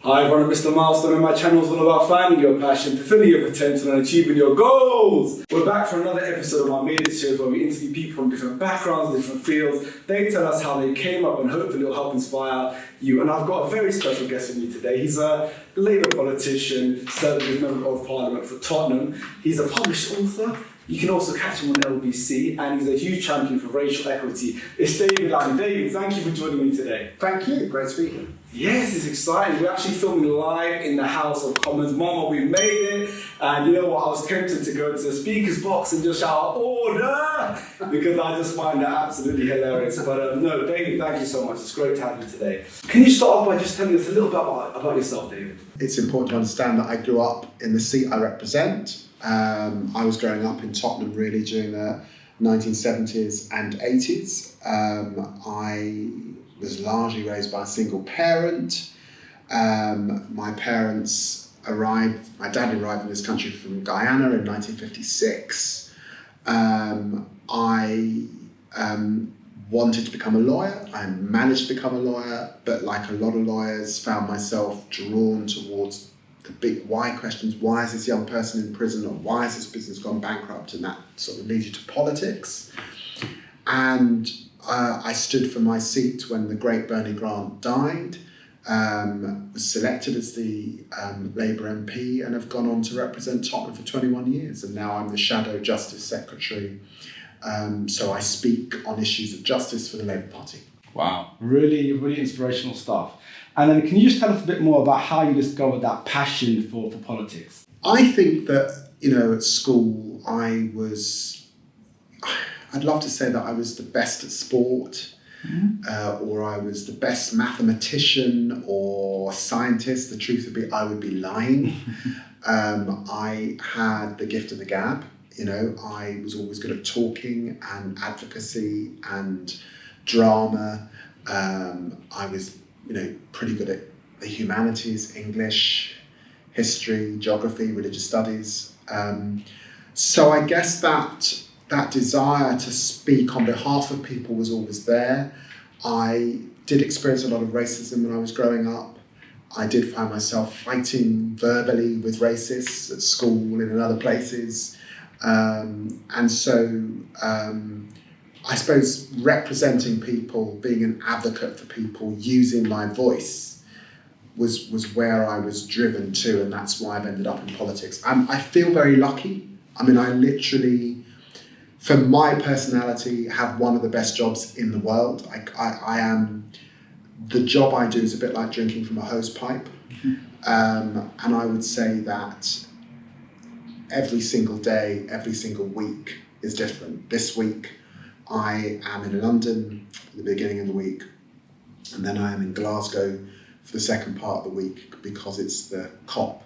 Hi everyone, I'm Mr. Milestone and my channel is all about finding your passion, fulfilling your potential and achieving your goals. We're back for another episode of our Made It series where we interview people from different backgrounds, different fields. They tell us how they came up and hopefully it'll help inspire you. And I've got a very special guest with me today. He's a Labour politician, served as Member of Parliament for Tottenham. He's a published author. You can also catch him on LBC, and he's a huge champion for racial equity. It's David Lamb. David, thank you for joining me today. Thank you, great speaking. Yes, it's exciting. We're actually filming live in the House of Commons. Mama, we made it. And you know what? I was tempted to go to the speaker's box and just shout, order! Because I just find that absolutely hilarious. But no, David, thank you so much. It's great to have you today. Can you start off by just telling us a little bit about yourself, David? It's important to understand that I grew up in the seat I represent. I was growing up in Tottenham really during the 1970s and 80s. I was largely raised by a single parent. My dad arrived in this country from Guyana in 1956. I wanted to become a lawyer. I managed to become a lawyer, but like a lot of lawyers, found myself drawn towards the big why questions. Why is this young person in prison, or why has this business gone bankrupt? And that sort of leads you to politics. And I stood for my seat when the great Bernie Grant died, was selected as the Labour MP, and have gone on to represent Tottenham for 21 years. And now I'm the Shadow Justice Secretary. So I speak on issues of justice for the Labour Party. Wow, really, really inspirational stuff. And then can you just tell us a bit more about how you discovered that passion for politics? I think that, at school I'd love to say that I was the best at sport, or I was the best mathematician or scientist. The truth would be I would be lying. I had the gift of the gab. I was always good at talking and advocacy and drama. I was pretty good at the humanities, English, history, geography, religious studies. So I guess that desire to speak on behalf of people was always there. I did experience a lot of racism when I was growing up. I did find myself fighting verbally with racists at school and in other places. And so I suppose representing people, being an advocate for people, using my voice was where I was driven to, and that's why I've ended up in politics. I feel very lucky. I literally, for my personality, have one of the best jobs in the world. The job I do is a bit like drinking from a hose pipe. And I would say that every single day, every single week is different. This week, I am in London at the beginning of the week, and then I am in Glasgow for the second part of the week because it's the COP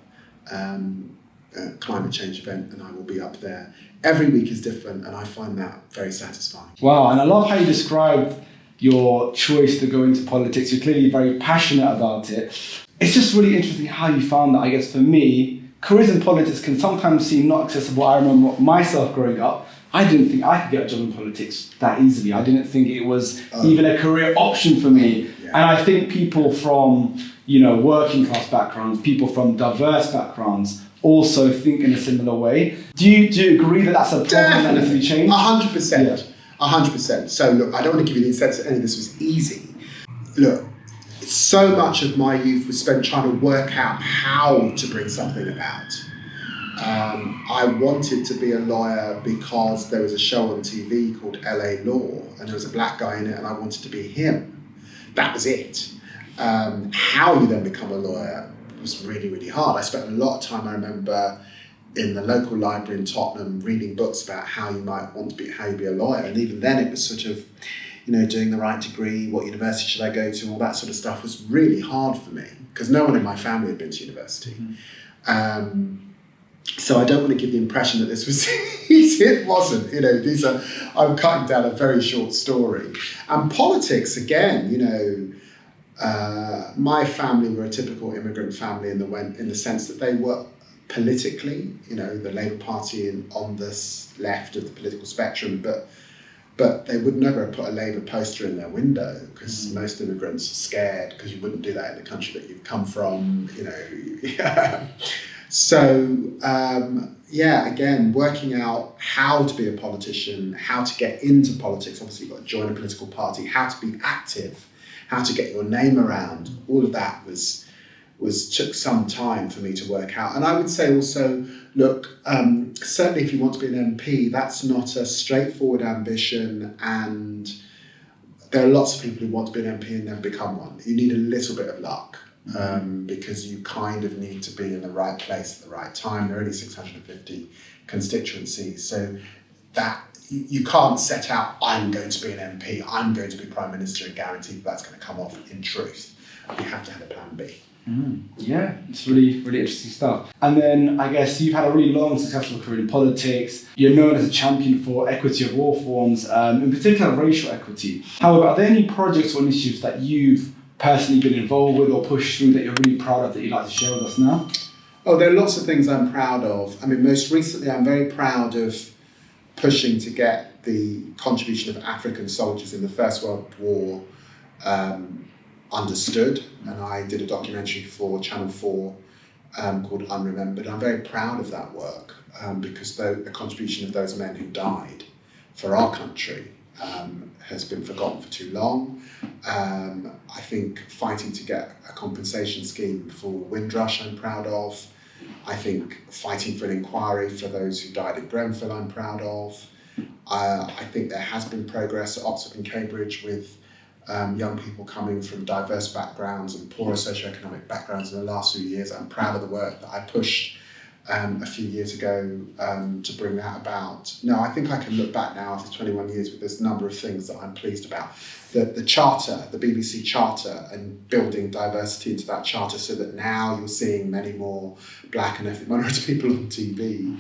climate change event, and I will be up there. Every week is different, and I find that very satisfying. Wow, and I love how you described your choice to go into politics. You're clearly very passionate about it. It's just really interesting how you found that. I guess for me, careers in politics can sometimes seem not accessible. I remember myself growing up, I didn't think I could get a job in politics that easily. I didn't think it was even a career option for me. Yeah. And I think people from, working class backgrounds, people from diverse backgrounds also think in a similar way. Do you agree that that's a problem that needs to be changed? 100%. 100%. So look, I don't want to give you the sense that any of this was easy. Look, so much of my youth was spent trying to work out how to bring something about. I wanted to be a lawyer because there was a show on TV called LA Law, and there was a black guy in it, and I wanted to be him. That was it. How you then become a lawyer was really, really hard. I spent a lot of time, I remember, in the local library in Tottenham reading books about how you be a lawyer. And even then it was sort of, doing the right degree, what university should I go to, all that sort of stuff was really hard for me because no one in my family had been to university. So I don't want to give the impression that this was easy. It wasn't. I'm cutting down a very short story. And politics, again, my family were a typical immigrant family in the sense that they were politically, the Labour Party on this left of the political spectrum, but but they would never have put a Labour poster in their window because most immigrants are scared because you wouldn't do that in the country that you've come from, you know. So, again, working out how to be a politician, how to get into politics. Obviously, you've got to join a political party, how to be active, how to get your name around. All of that took some time for me to work out. And I would say also, look, certainly if you want to be an MP, that's not a straightforward ambition, and there are lots of people who want to be an MP and never become one. You need a little bit of luck, because you kind of need to be in the right place at the right time. There are only 650 constituencies, so that you can't set out, I'm going to be an MP, I'm going to be Prime Minister, and guarantee that's going to come off in truth. You have to have a plan B. Yeah, it's really, really interesting stuff. And then I guess you've had a really long, successful career in politics. You're known as a champion for equity of all forms, in particular racial equity. However, are there any projects or initiatives that you've personally been involved with or pushed through that you're really proud of that you'd like to share with us now? Oh, there are lots of things I'm proud of. I mean, most recently, I'm very proud of pushing to get the contribution of African soldiers in the First World War understood, and I did a documentary for Channel 4 called Unremembered. I'm very proud of that work because the contribution of those men who died for our country has been forgotten for too long. I think fighting to get a compensation scheme for Windrush I'm proud of. I think fighting for an inquiry for those who died at Grenfell I'm proud of. I think there has been progress at Oxford and Cambridge with young people coming from diverse backgrounds and poorer socioeconomic backgrounds in the last few years. I'm proud of the work that I pushed a few years ago to bring that about. No, I think I can look back now after 21 years with this number of things that I'm pleased about. The charter, the BBC charter, and building diversity into that charter so that now you're seeing many more black and ethnic minority people on TV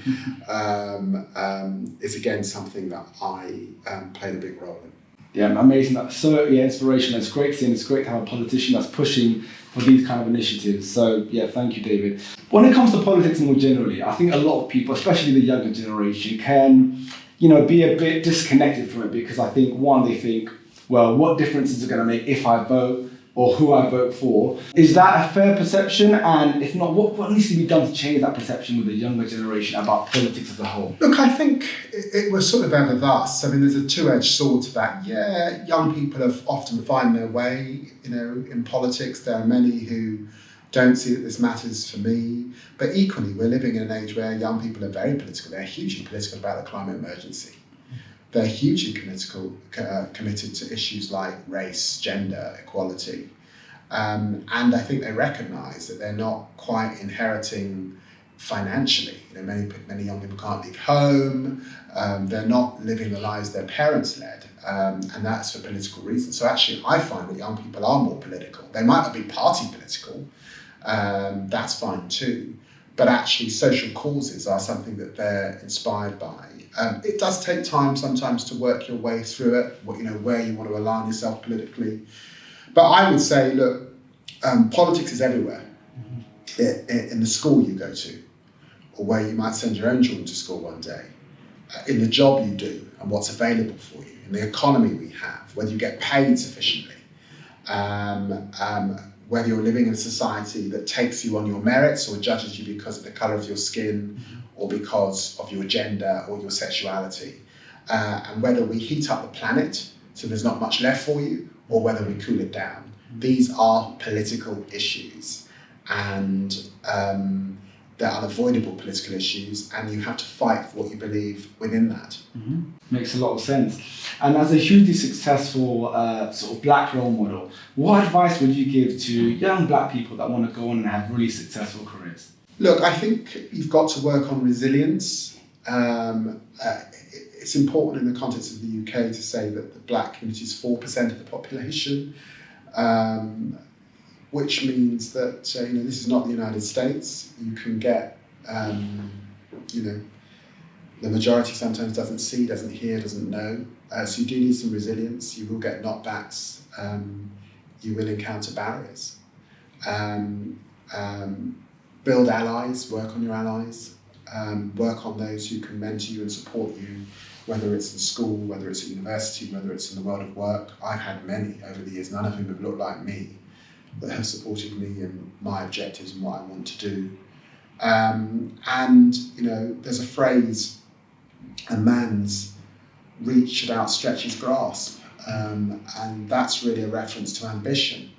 is again something that I played a big role in. Yeah, amazing. That's so inspirational. It's great seeing. It's great to have a politician that's pushing for these kind of initiatives. So yeah, thank you, David. When it comes to politics more generally, I think a lot of people, especially the younger generation, can, be a bit disconnected from it because I think they think, well, what difference is it going to make if I vote or who I vote for? Is that a fair perception? And if not, what needs to be done to change that perception with the younger generation about politics as a whole? Look, I think it was sort of ever thus. I mean, there's a two-edged sword to that. Yeah, young people have often find their way, in politics. There are many who don't see that this matters for me. But equally, we're living in an age where young people are very political. They're hugely political about the climate emergency. They're hugely committed to issues like race, gender, equality. And I think they recognise that they're not quite inheriting financially. Many young people can't leave home. They're not living the lives their parents led. And that's for political reasons. So actually, I find that young people are more political. They might not be party political. That's fine too. But actually, social causes are something that they're inspired by. It does take time sometimes to work your way through it, where you want to align yourself politically. But I would say, look, politics is everywhere. In the school you go to, or where you might send your own children to school one day, in the job you do and what's available for you, in the economy we have, whether you get paid sufficiently, whether you're living in a society that takes you on your merits or judges you because of the colour of your skin, or because of your gender or your sexuality, and whether we heat up the planet so there's not much left for you, or whether we cool it down. These are political issues, and they're unavoidable political issues, and you have to fight for what you believe within that. Makes a lot of sense. And as a hugely successful sort of black role model, what advice would you give to young black people that want to go on and have really successful careers? Look, I think you've got to work on resilience. It's important in the context of the UK to say that the black community is 4% of the population, which means that this is not the United States. You can get, the majority sometimes doesn't see, doesn't hear, doesn't know. So you do need some resilience. You will get knockbacks. You will encounter barriers. Build allies, work on your allies, work on those who can mentor you and support you whether it's in school, whether it's at university, whether it's in the world of work. I've had many over the years, none of whom have looked like me, that have supported me in my objectives and what I want to do. And, you know, there's a phrase, a man's reach should outstretch his grasp. And that's really a reference to ambition.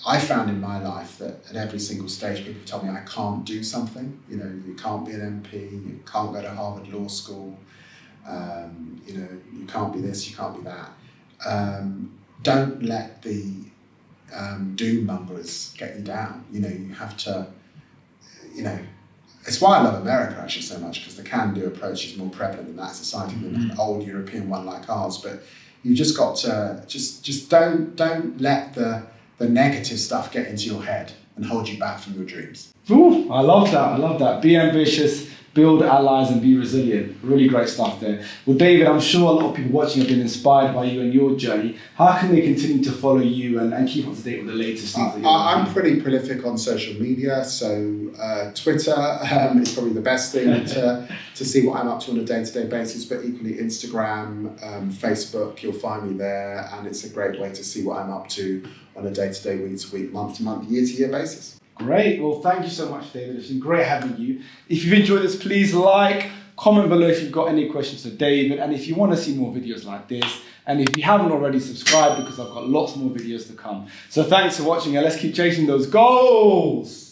I found in my life that at every single stage people told me I can't do something. You know, you can't be an MP, you can't go to Harvard Law School, you know, you can't be this, you can't be that. Don't let the doom mongers get you down. You know, you have to, you know, it's why I love America actually so much, because the can-do approach is more prevalent in that society than an old European one like ours. But you just got to just don't let the negative stuff get into your head and hold you back from your dreams. Ooh, I love that. I love that. Be ambitious, build allies, and be resilient. Really great stuff there. Well, David, I'm sure a lot of people watching have been inspired by you and your journey. How can they continue to follow you and keep up to date with the latest things that you're I'm pretty prolific on social media, so Twitter is probably the best thing to see what I'm up to on a day-to-day basis, but equally Instagram, Facebook, you'll find me there, and it's a great way to see what I'm up to on a day-to-day, week-to-week, month-to-month, year-to-year basis. Great. Well, thank you so much, David. It's been great having you. If you've enjoyed this, please like, comment below if you've got any questions for David, and if you want to see more videos like this, and if you haven't already, subscribe, because I've got lots more videos to come. So thanks for watching, and let's keep chasing those goals.